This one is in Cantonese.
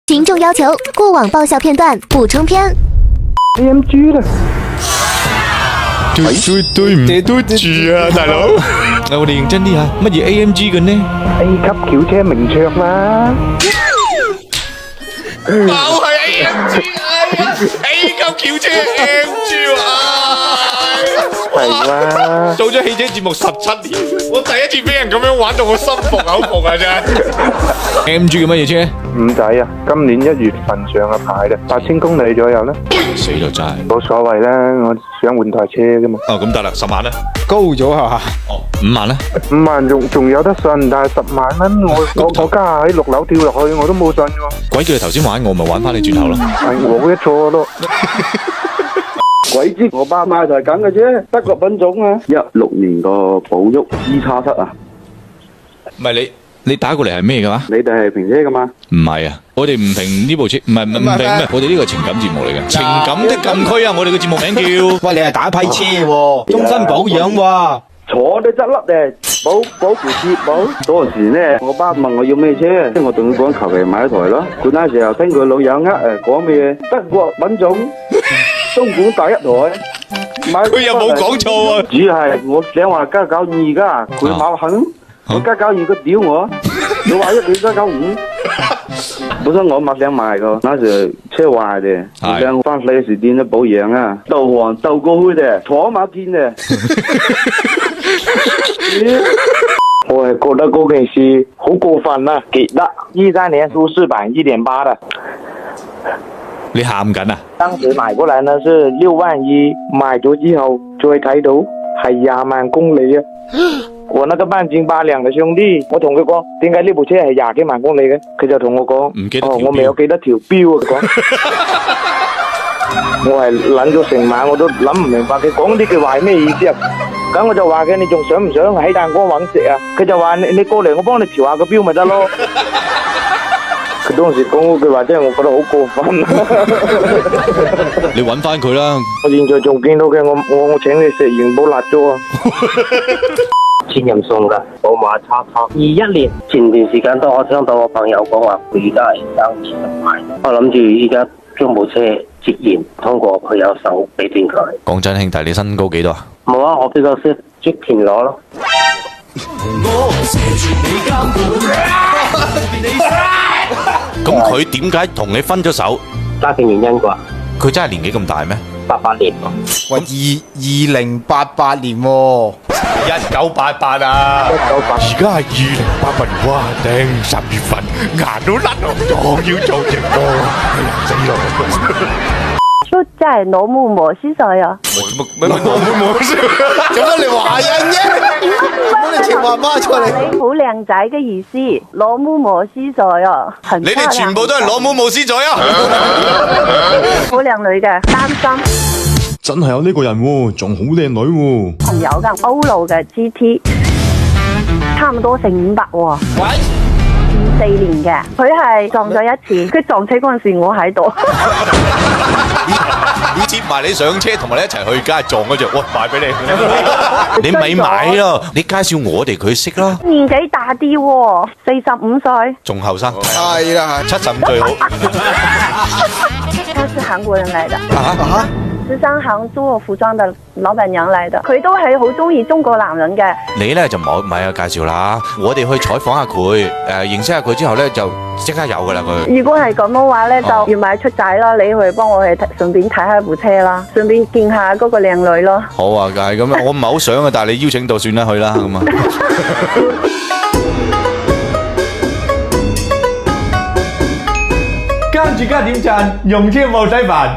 群众要求过往爆笑片段补充片。AMG 啦，對唔對住啊，大佬！我哋認真啲啊，乜嘢 AMG 嘅呢 A 級轎車名爵啦，就係 AMG，A 級轎車 AMG 係啦，做咗汽車節目17年，我第一次俾人咁樣玩到我心服口服啊！真係 AMG 嘅乜嘢車？五仔啊，今年1月份上嘅牌啦，8000公里左右啦，死就真係。冇所謂啦，我想換台車啫嘛。哦，咁得啦，10萬啦。高咗係嘛？哦，5萬啦。 5萬仲有得信，但係10萬蚊我家下喺6樓跳落去我都冇信喎。鬼叫你頭先玩我，咪玩翻你轉頭咯。係我嘅錯咯。鬼知我爸買就係咁嘅啫，德國品種啊，16年個寶沃 E-X7啊，唔係你打過嚟係咩嘅話？你哋係評車噶嘛？唔係啊，我哋唔評呢部車，唔評咩？我哋呢個情感節目嚟嘅，情感的禁區啊！我哋嘅節目名叫。喂，你係打批車喎，終身保養喎。坐都執笠嘅，保條鐵保。嗰陣時咧，我爸問我要咩車，我同佢講求其買一台咯。佢嗰時候聽佢老友講咩德國品種，東莞第一台。佢又冇講錯啊！主要係我想話992噶，佢冇肯。我992佢屌我，你話佢995。本身我冇想買個，那時車壞嘅，想翻4S店都保養啊，導航導過去嘅，坐馬見嘅。我係覺得嗰件事好過分啊！記得13年舒適版1.8的，你喊緊啊！當時買過來呢是6萬1，買咗之後再睇到係20萬公里啊！我那個半斤八兩嘅兄弟，我同佢講，點解呢部車係20幾萬公里嘅？佢就同我講，唔記得條標，我未有記得條標啊！佢講，我係諗咗成晚，我都諗唔明白佢講呢句話係咩意思啊！咁我就話佢，你仲想唔想喺蛋糕揾食啊？佢就話你過嚟，我幫你調下個標咪得咯。佢當時講嗰句話真係我覺得好過分。你揾翻佢啦！我現在仲見到嘅，我請你食元寶辣椒啊！前任送噶寶馬21年，前段時間都我聽到我朋友講話，佢而家係爭錢買，我諗住依家將部車截然通過佢有手俾電佢。講真，兄弟，你身高幾多啊？冇啊，我比較識捉田螺咯。咁佢點解同你分咗手？家庭原因啩？佢真係年紀咁大咩88年。喂，2088年喎。1988啊！而家係2088年，哇頂！10月份牙都甩落咗，要做直播，哎呀死咯！就在羅姆摩斯上呀。羅姆摩斯，做乜你華人啫？乜你情話媽出嚟？你好靚仔嘅意思，羅姆摩斯在呀，你哋全部都係羅姆摩斯在啊！好靚女嘅，擔心。真係有呢個人喎，仲好靚女喎。朋友嘅歐路嘅 GT， 差唔多成500喎。24年嘅，佢係撞咗一次，佢撞車嗰陣時我喺度。接埋你上車，同埋你一齊去街撞嗰隻，哇賣俾你！你咪買咯，你介紹我哋佢識咯。年紀大啲喎，45歲。仲後生。係啦，75最好。他是韓國人嚟的。13行做服裝的老闆娘嚟的，佢都係好中意中國男人嘅。你咧就唔係介紹啦，我哋去採訪下佢，認識下佢之後咧就即刻有噶啦佢。如果係咁嘅話咧，就月買出仔啦，你去幫我去順便睇下部車啦，順便見下嗰個靚女咯。好啊，係咁樣，我唔係好想啊，但係你邀請到算啦，去啦咁啊。跟住加點讚，用車冇使煩。